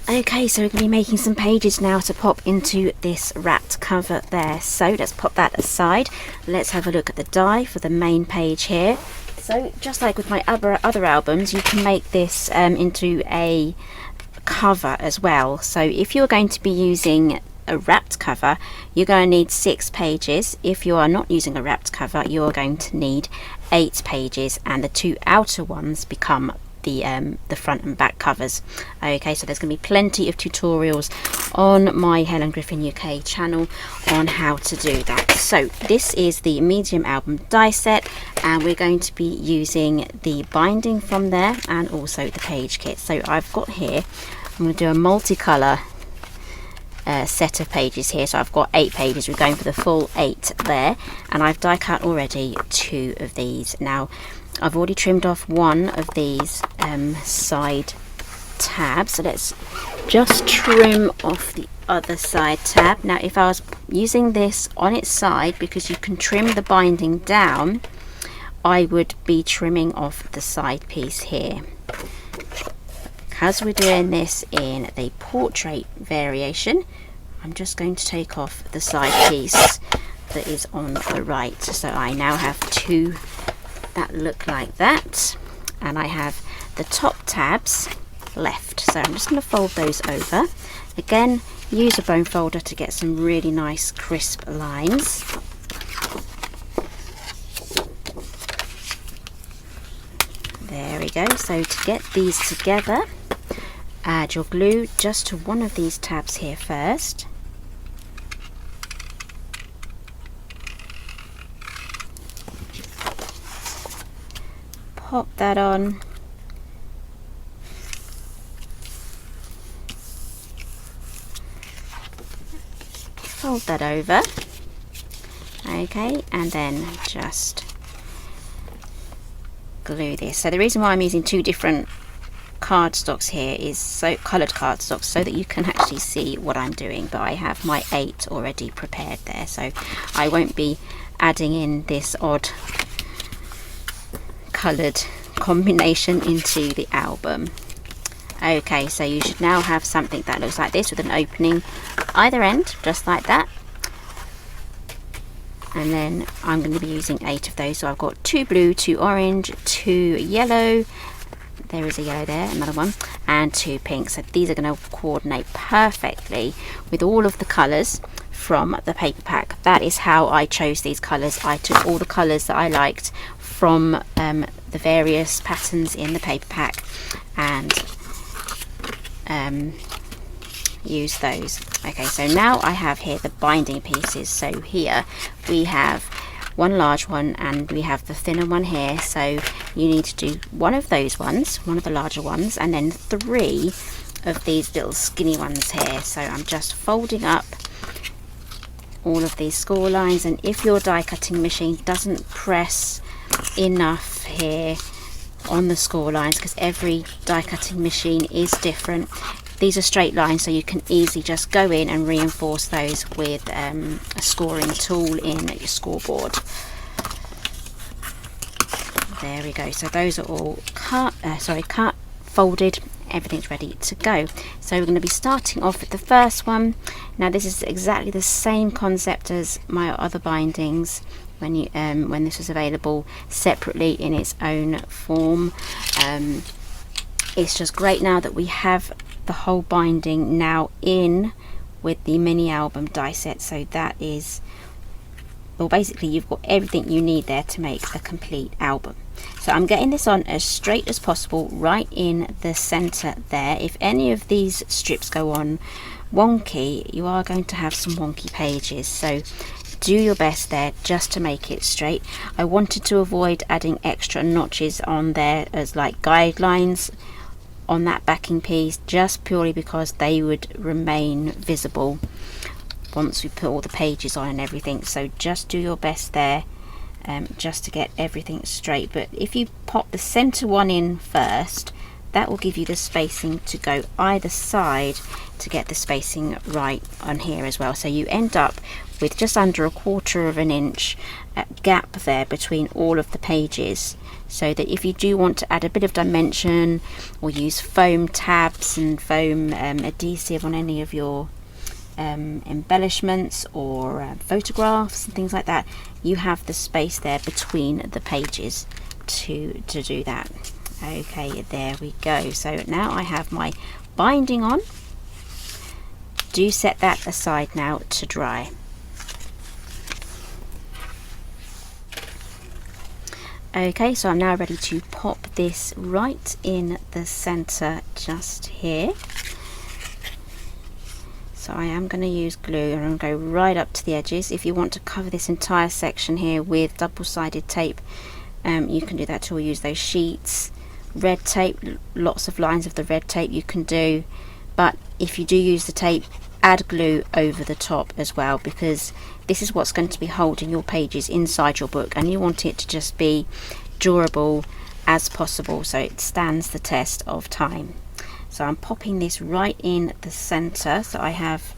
Okay, so we're going to be making some pages now to pop into this wrapped cover there. So let's pop that aside. Let's have a look at the die for the main page here. So just like with my other albums, you can make this into a cover as well. So if you're going to be using a wrapped cover, you're going to need 6 pages. If you are not using a wrapped cover, you're going to need 8 pages, and the 2 outer ones become the front and back covers. Okay, so there's going to be plenty of tutorials on my Helen Griffin UK channel on how to do that. So this is the medium album die set, and we're going to be using the binding from there and also the page kit. So I've got here, I'm going to do a multicolour set of pages here. So I've got 8 pages, we're going for the full 8 there, and I've die cut already 2 of these. Now I've already trimmed off one of these side tabs, so let's just trim off the other side tab. Now if I was using this on its side, because you can trim the binding down, I would be trimming off the side piece here. Because we're doing this in the portrait variation, I'm just going to take off the side piece that is on the right. So I now have 2 that look like that, and I have the top tabs left. So I'm just going to fold those over. Again, use a bone folder to get some really nice crisp lines. There we go. So to get these together, add your glue just to one of these tabs here first. Pop that on. Fold that over. Okay, and then just glue this. So the reason why I'm using 2 different cardstocks here is coloured cardstocks, so that you can actually see what I'm doing, but I have my 8 already prepared there, so I won't be adding in this odd coloured combination into the album. Okay, so you should now have something that looks like this with an opening either end, just like that. And then I'm going to be using 8 of those. So I've got 2 blue, 2 orange, 2 yellow, there is a yellow there, another one, and 2 pink. So these are going to coordinate perfectly with all of the colours from the paper pack. That is how I chose these colours. I took all the colours that I liked from the various patterns in the paper pack and use those. Okay, so now I have here the binding pieces. So here we have one large one and we have the thinner one here, so you need to do one of those ones, one of the larger ones, and then 3 of these little skinny ones here. So I'm just folding up all of these score lines, and if your die cutting machine doesn't press enough here on the score lines, because every die cutting machine is different, these are straight lines, so you can easily just go in and reinforce those with a scoring tool in your scoreboard. There we go. So those are all cut, folded, everything's ready to go. So we're going to be starting off with the first one. Now this is exactly the same concept as my other bindings when this was available separately in its own form. It's just great now that we have the whole binding now in with the mini album die set, so that is, well, basically you've got everything you need there to make a complete album. So I'm getting this on as straight as possible right in the center there. If any of these strips go on wonky, you are going to have some wonky pages, so do your best there just to make it straight. I wanted to avoid adding extra notches on there as like guidelines on that backing piece, just purely because they would remain visible once we put all the pages on and everything. So just do your best there, just to get everything straight. But if you pop the center one in first, that will give you the spacing to go either side to get the spacing right on here as well. So you end up with just under 1/4 of an inch gap there between all of the pages, so that if you do want to add a bit of dimension or use foam tabs and foam adhesive on any of your embellishments or photographs and things like that, you have the space there between the pages to do that. Okay, there we go. So now I have my binding on. Do set that aside now to dry. Okay, so I'm now ready to pop this right in the center just here. So I am going to use glue and I'm going to go right up to the edges. If you want to cover this entire section here with double-sided tape, you can do that too, or use those sheets. Red tape, lots of lines of the red tape you can do, but if you do use the tape, add glue over the top as well, because this is what's going to be holding your pages inside your book, and you want it to just be durable as possible so it stands the test of time. So I'm popping this right in the center, so I have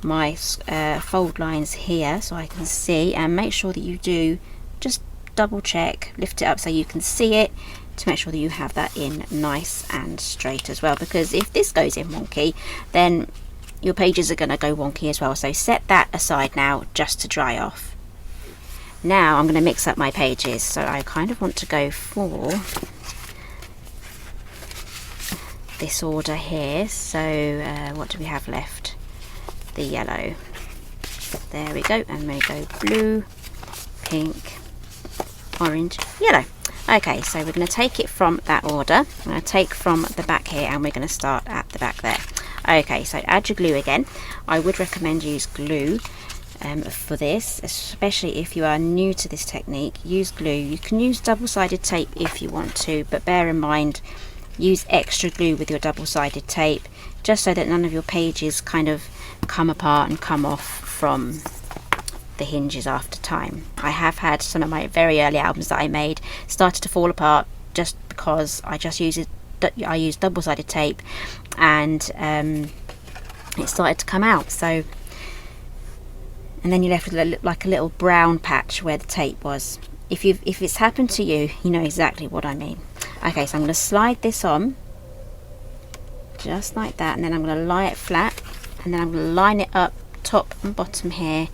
my fold lines here so I can see, and make sure that you do just double check, lift it up so you can see it, to make sure that you have that in nice and straight as well, because if this goes in wonky, then your pages are going to go wonky as well. So set that aside now just to dry off. Now I'm going to mix up my pages, so I kind of want to go for this order here. So what do we have left? The yellow. There we go, and we go blue, pink, orange, yellow. Okay, so we're going to take it from that order. I'm going to take from the back here and we're going to start at the back there. Okay, so add your glue again. I would recommend use glue for this, especially if you are new to this technique. Use glue. You can use double-sided tape if you want to, but bear in mind, use extra glue with your double-sided tape, just so that none of your pages kind of come apart and come off from the hinges after time. I have had some of my very early albums that I made started to fall apart just because I used double-sided tape, and it started to come out. So, and then you're left with like a little brown patch where the tape was. If it's happened to you, you know exactly what I mean. Okay, so I'm going to slide this on just like that, and then I'm going to lie it flat, and then I'm going to line it up top and bottom here,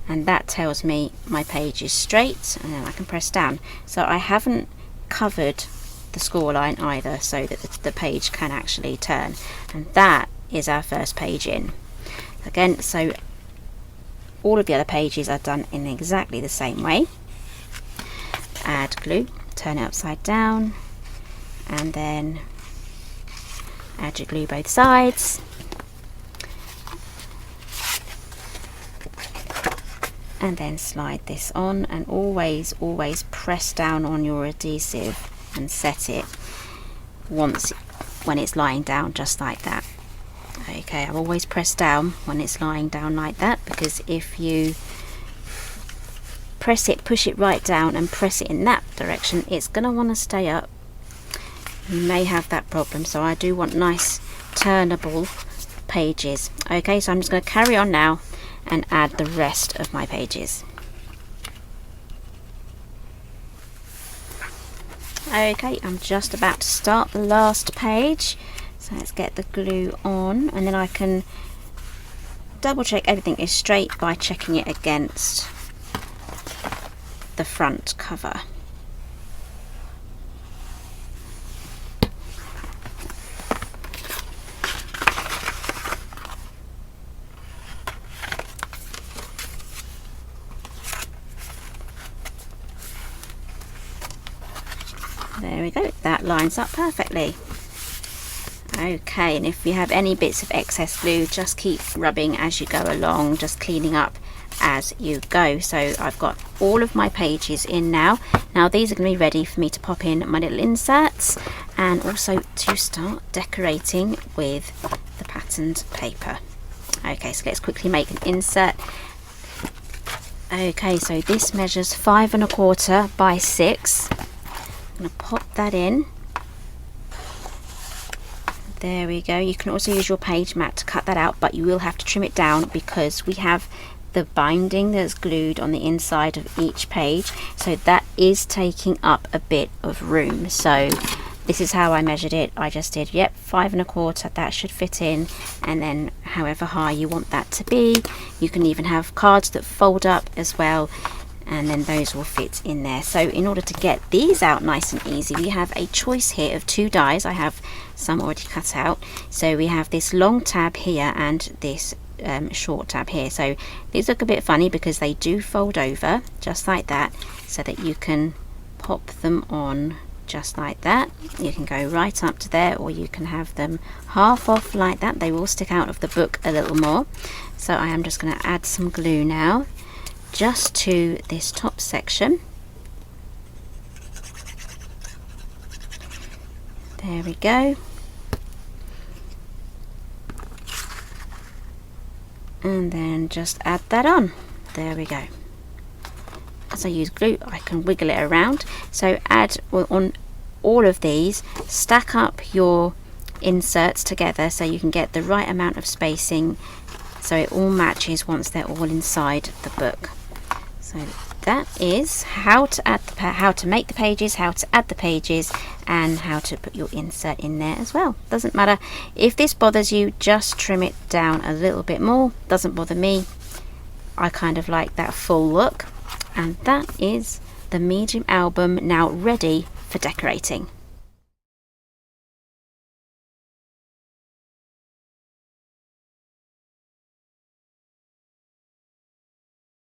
and that tells me my page is straight, and then I can press down. So I haven't covered the score line either, so that the page can actually turn, and that is our first page in. Again, so all of the other pages are done in exactly the same way. Add glue, turn it upside down, and then add your glue both sides. And then slide this on, and always press down on your adhesive and set it when it's lying down, just like that. Okay, I've always pressed down when it's lying down like that, because if you push it right down and press it in that direction, it's going to want to stay up. You may have that problem, so I do want nice turnable pages. Okay, so I'm just going to carry on now and add the rest of my pages. Okay, I'm just about to start the last page, so let's get the glue on, and then I can double check everything is straight by checking it against the front cover. There we go, that lines up perfectly. Okay, and if you have any bits of excess glue, just keep rubbing as you go along, just cleaning up as you go. So I've got all of my pages in now. Now these are going to be ready for me to pop in my little inserts, and also to start decorating with the patterned paper. Okay, so let's quickly make an insert. Okay, so this measures 5 1/4 by 6. I'm going to pop that in, There we go. You can also use your page mat to cut that out, but you will have to trim it down because we have the binding that's glued on the inside of each page, so that is taking up a bit of room. So this is how I measured it. I just did 5¼ that should fit in, and then however high you want that to be. You can even have cards that fold up as well, and then those will fit in there. So in order to get these out nice and easy, we have a choice here of 2 dies. I have some already cut out. So we have this long tab here and this short tab here. So these look a bit funny because they do fold over just like that, so that you can pop them on just like that. You can go right up to there, or you can have them half off like that. They will stick out of the book a little more. So I am just going to add some glue now just to this top section. There we go. And then just add that on. There we go. As I use glue, I can wiggle it around. So add on all of these, stack up your inserts together so you can get the right amount of spacing so it all matches once they're all inside the book. So that is how to make the pages, how to add the pages, and how to put your insert in there as well. Doesn't matter if this bothers you, just trim it down a little bit more. Doesn't bother me. I kind of like that full look. And that is the medium album now ready for decorating.